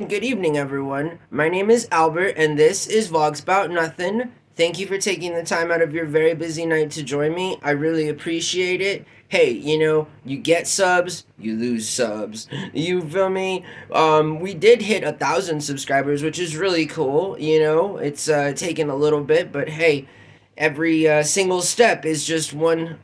Good evening, everyone. My name is Albert, and this is VlogsBoutNothin. Thank you for taking the time out of your very busy night to join me. I really appreciate it. Hey, you get subs, you lose subs. You feel me? We did hit 1,000 subscribers, which is really cool. It's taken a little bit, but hey, every single step is just one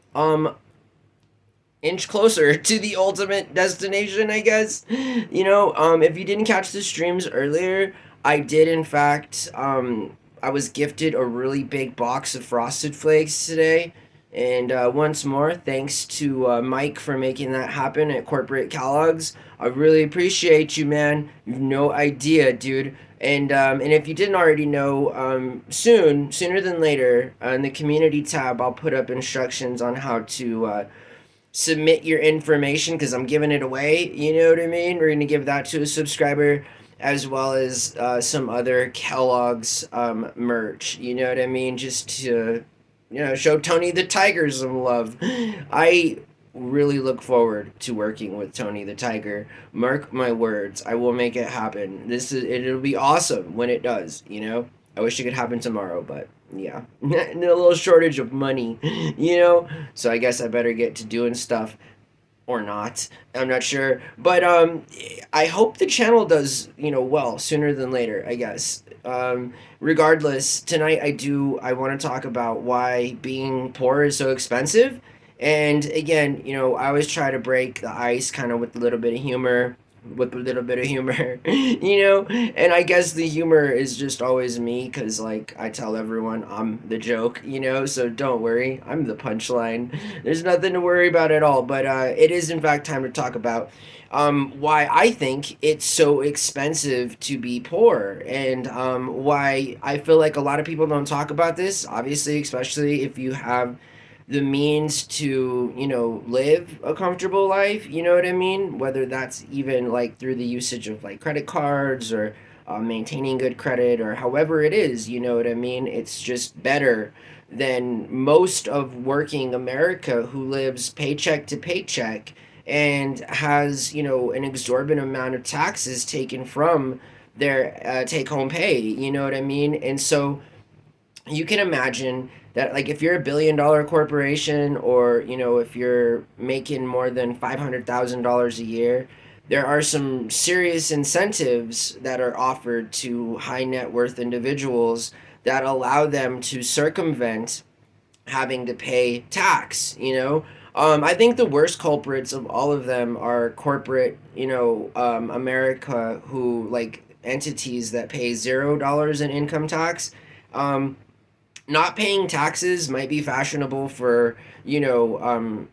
inch closer to the ultimate destination, I guess. If you didn't catch the streams earlier, I did, in fact, I was gifted a really big box of Frosted Flakes today. And once more, thanks to Mike for making that happen at Corporate Kellogg's. I really appreciate you, man. You've no idea, dude. And if you didn't already know, sooner than later, in the community tab, I'll put up instructions on how to submit your information because I'm giving it away. You know what I mean? We're going to give that to a subscriber as well as some other Kellogg's merch. You know what I mean? Just to, show Tony the Tiger some love. I really look forward to working with Tony the Tiger. Mark my words, I will make it happen. It'll be awesome when it does. I wish it could happen tomorrow, but yeah. A little shortage of money. So I guess I better get to doing stuff or not. I'm not sure. But I hope the channel does, well, sooner than later, I guess. Regardless, tonight I want to talk about why being poor is so expensive. And again, I always try to break the ice kind of with a little bit of humor, and I guess the humor is just always me because, like, I tell everyone I'm the joke, so don't worry, I'm the punchline. There's nothing to worry about at all, but it is, in fact, time to talk about why I think it's so expensive to be poor, and why I feel like a lot of people don't talk about this, obviously, especially if you have the means to, live a comfortable life, you know what I mean? Whether that's even like through the usage of like credit cards or maintaining good credit or however it is, you know what I mean? It's just better than most of working America who lives paycheck to paycheck and has, an exorbitant amount of taxes taken from their take home pay, you know what I mean? And so you can imagine that, like, if you're a billion-dollar corporation or if you're making more than $500,000 a year, there are some serious incentives that are offered to high net worth individuals that allow them to circumvent having to pay tax. I think the worst culprits of all of them are corporate, America, who, like, entities that pay $0 in income tax. Not paying taxes might be fashionable for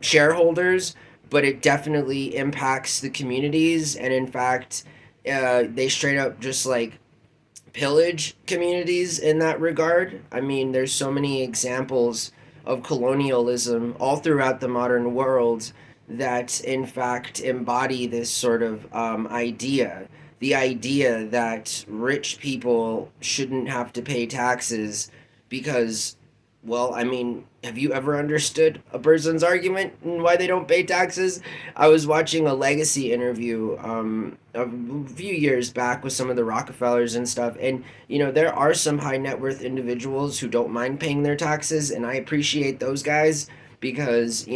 shareholders, but it definitely impacts the communities, and in fact, they straight up just like pillage communities in that regard. I mean, there's so many examples of colonialism all throughout the modern world that in fact embody this sort of idea, the idea that rich people shouldn't have to pay taxes because, well, I mean, have you ever understood a person's argument and why they don't pay taxes? I was watching a legacy interview a few years back with some of the Rockefellers and stuff, and there are some high net worth individuals who don't mind paying their taxes, and I appreciate those guys because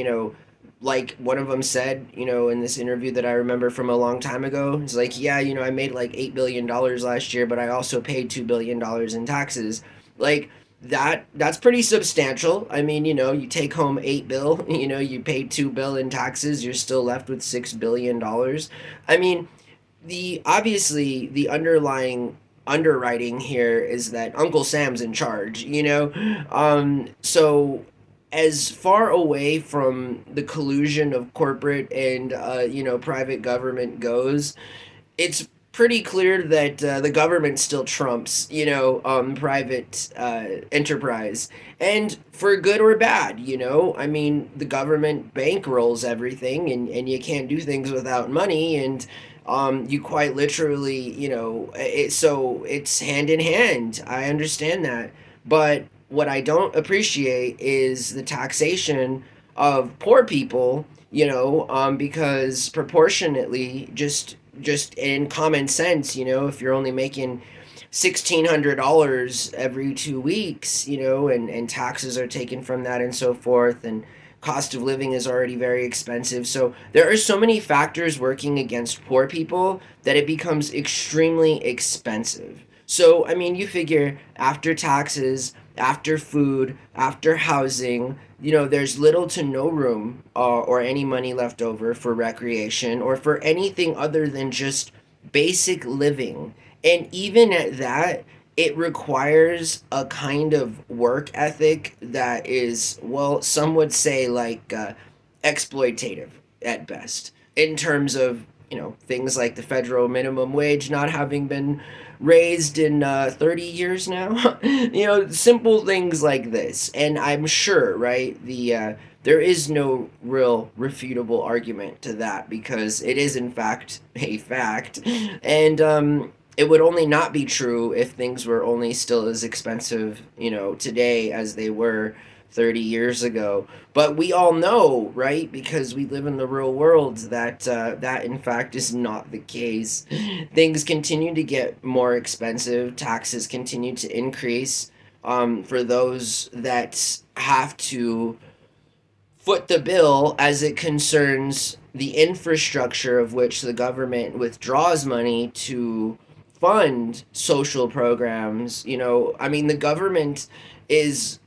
like one of them said, in this interview that I remember from a long time ago, it's like, yeah, I made like $8 billion last year, but I also paid $2 billion in taxes. Like, that's pretty substantial. I mean, you take home 8 bill, you pay 2 bill in taxes, you're still left with $6 billion. I mean, the underlying underwriting here is that Uncle Sam's in charge. So as far away from the collusion of corporate and private government goes, it's pretty clear that the government still trumps, private enterprise, and for good or bad. I mean, the government bankrolls everything, and you can't do things without money, and you quite literally, so it's hand in hand. I understand that, but what I don't appreciate is the taxation of poor people. Because proportionately, just just in common sense, if you're only making $1,600 every 2 weeks, and taxes are taken from that and so forth, and cost of living is already very expensive. So there are so many factors working against poor people that it becomes extremely expensive. So, I mean, you figure after taxes, after food, after housing, there's little to no room or any money left over for recreation or for anything other than just basic living. And even at that, it requires a kind of work ethic that is, well, some would say like exploitative at best, in terms of, things like the federal minimum wage not having been raised in 30 years now. Simple things like this. And I'm sure, right, there is no real refutable argument to that because it is, in fact, a fact. And it would only not be true if things were only still as expensive, today as they were 30 years ago. But we all know, right, because we live in the real world, that that in fact is not the case. Things continue to get more expensive, taxes continue to increase for those that have to foot the bill as it concerns the infrastructure of which the government withdraws money to fund social programs. I mean, the government is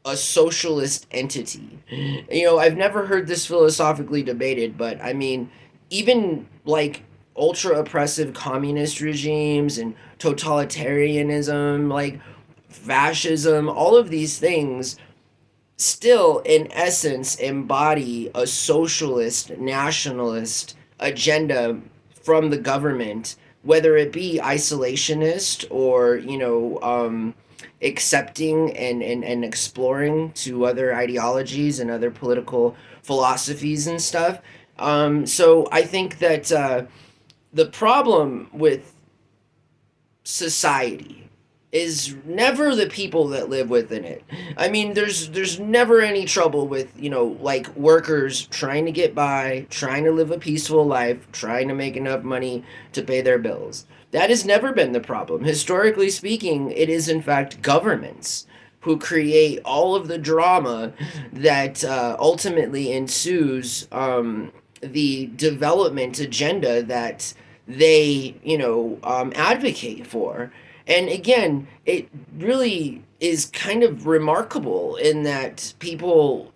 a socialist entity. I've never heard this philosophically debated, but I mean, even like ultra oppressive communist regimes and totalitarianism, like fascism, all of these things still, in essence, embody a socialist, nationalist agenda from the government, whether it be isolationist or, accepting and exploring to other ideologies and other political philosophies and stuff. So I think that the problem with society is never the people that live within it. I mean, there's never any trouble with, like workers trying to get by, trying to live a peaceful life, trying to make enough money to pay their bills. That has never been the problem. Historically speaking, it is in fact governments who create all of the drama that ultimately ensues the development agenda that they, advocate for. And again, it really is kind of remarkable in that people,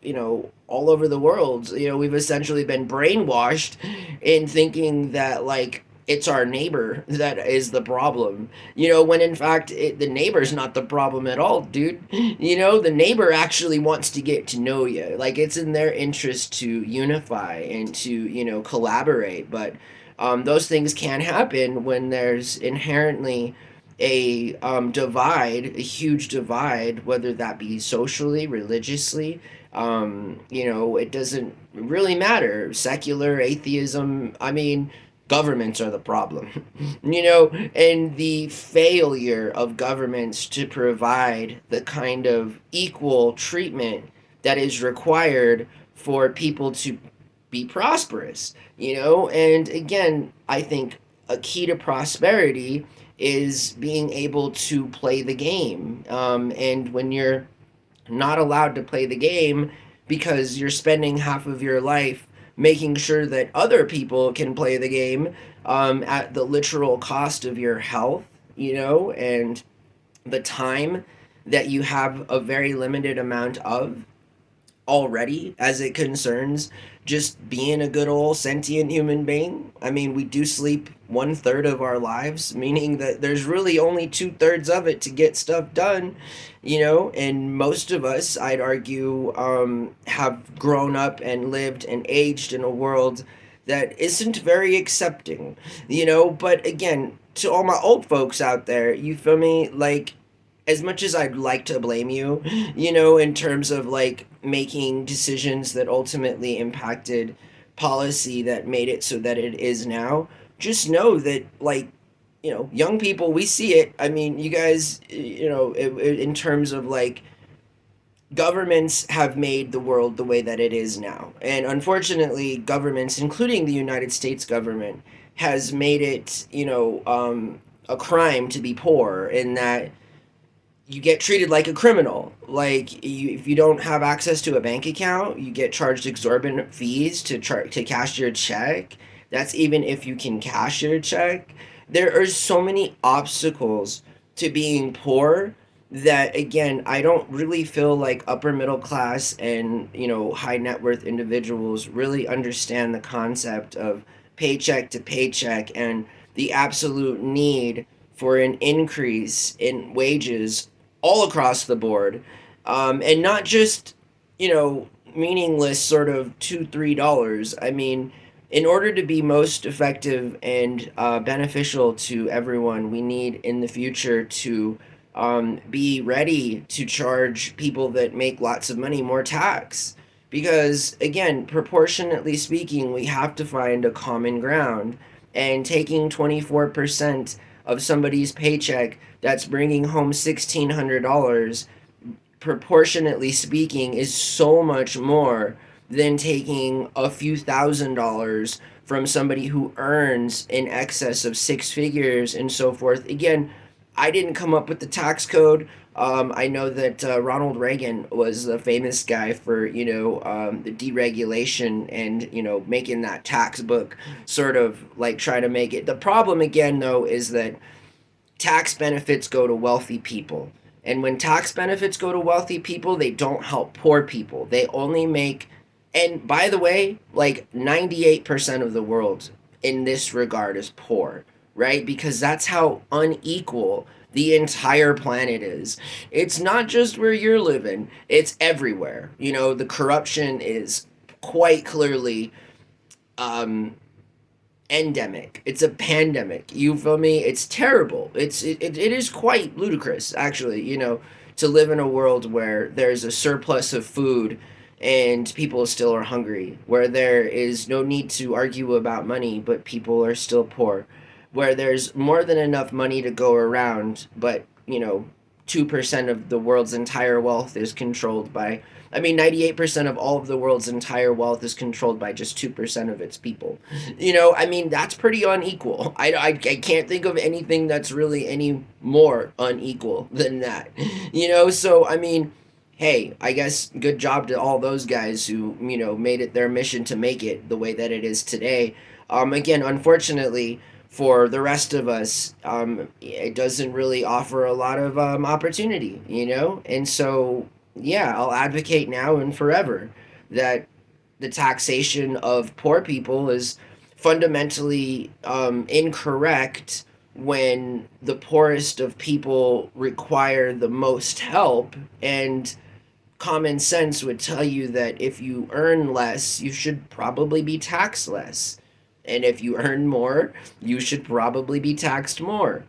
all over the world, we've essentially been brainwashed in thinking that, like, it's our neighbor that is the problem, when in fact the neighbor's not the problem at all, dude. The neighbor actually wants to get to know you. Like, it's in their interest to unify and to, collaborate. But those things can happen when there's inherently a a huge divide, whether that be socially, religiously. It doesn't really matter. Secular, atheism, I mean, governments are the problem. And the failure of governments to provide the kind of equal treatment that is required for people to be prosperous. And again, I think a key to prosperity is being able to play the game. And when you're not allowed to play the game because you're spending half of your life making sure that other people can play the game at the literal cost of your health, and the time that you have a very limited amount of already as it concerns just being a good old sentient human being. I mean, we do sleep 1/3 of our lives, meaning that there's really only 2/3 of it to get stuff done, and most of us, I'd argue, have grown up and lived and aged in a world that isn't very accepting, but again, to all my old folks out there, you feel me? Like, as much as I'd like to blame you, in terms of like making decisions that ultimately impacted policy that made it so that it is now, just know that, like, young people, we see it. I mean, you guys, in terms of like governments have made the world the way that it is now. And unfortunately, governments, including the United States government, has made it, a crime to be poor, in that you get treated like a criminal. Like, if you don't have access to a bank account, you get charged exorbitant fees to cash your check. That's even if you can cash your check. There are so many obstacles to being poor that, again, I don't really feel like upper middle class and, high net worth individuals really understand the concept of paycheck to paycheck and the absolute need for an increase in wages all across the board, and not just, meaningless sort of $2-3. I mean, in order to be most effective and beneficial to everyone, we need in the future to be ready to charge people that make lots of money more tax. Because, again, proportionately speaking, we have to find a common ground. And taking 24% of somebody's paycheck that's bringing home $1,600, proportionately speaking, is so much more than taking a few $1,000s from somebody who earns in excess of six figures and so forth. Again, I didn't come up with the tax code. I know that Ronald Reagan was the famous guy for, the deregulation and, making that tax book sort of like try to make it. The problem, again, though, is that tax benefits go to wealthy people. And when tax benefits go to wealthy people, they don't help poor people. They only make, and by the way, like 98% of the world in this regard is poor, right? Because that's how unequal the entire planet is. It's not just where you're living, it's everywhere. The corruption is quite clearly um, endemic. It's a pandemic. You feel me? It's terrible. It is quite ludicrous, actually, to live in a world where there's a surplus of food and people still are hungry, where there is no need to argue about money, but people are still poor, where there's more than enough money to go around, but, 2% of the world's entire wealth is controlled by, 98% of all of the world's entire wealth is controlled by just 2% of its people. That's pretty unequal. I can't think of anything that's really any more unequal than that. So, hey, I guess good job to all those guys who, made it their mission to make it the way that it is today. Again, unfortunately, for the rest of us, it doesn't really offer a lot of opportunity, And so, yeah, I'll advocate now and forever that the taxation of poor people is fundamentally incorrect when the poorest of people require the most help. And common sense would tell you that if you earn less, you should probably be taxed less. And if you earn more, you should probably be taxed more.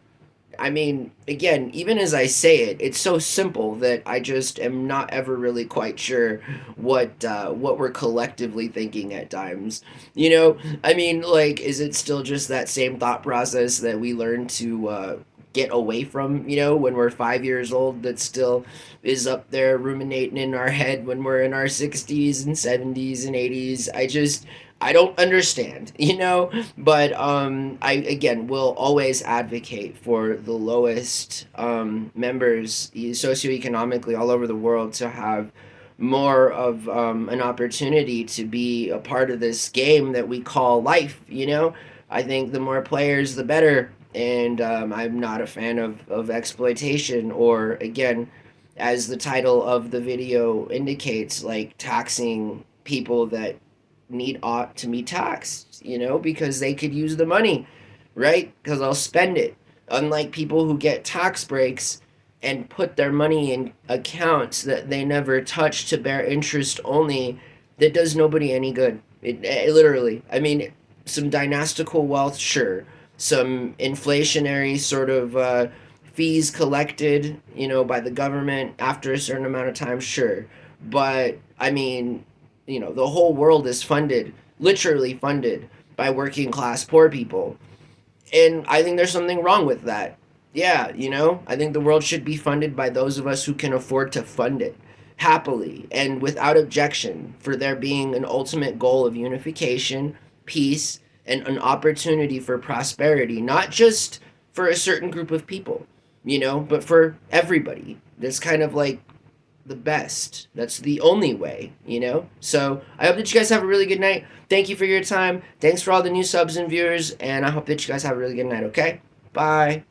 Again, even as I say it, it's so simple that I just am not ever really quite sure what we're collectively thinking at times. Like, is it still just that same thought process that we learned to get away from, when we're 5 years old, that still is up there ruminating in our head when we're in our 60s and 70s and 80s? I don't understand, but I, again, will always advocate for the lowest members socioeconomically all over the world to have more of an opportunity to be a part of this game that we call life. I think the more players, the better. And I'm not a fan of exploitation, or, again, as the title of the video indicates, like taxing people that ought to be taxed, because they could use the money, right? Because they'll spend it. Unlike people who get tax breaks and put their money in accounts that they never touch to bear interest only, that does nobody any good. It literally, some dynastical wealth, sure. Some inflationary sort of fees collected, by the government after a certain amount of time, sure. But, the whole world is funded, literally funded, by working class poor people. And I think there's something wrong with that. Yeah, I think the world should be funded by those of us who can afford to fund it happily and without objection, for there being an ultimate goal of unification, peace, and an opportunity for prosperity, not just for a certain group of people, but for everybody. That's kind of like the best. That's the only way. So I hope that you guys have a really good night. Thank you for your time. Thanks for all the new subs and viewers, and I hope that you guys have a really good night, okay? Bye.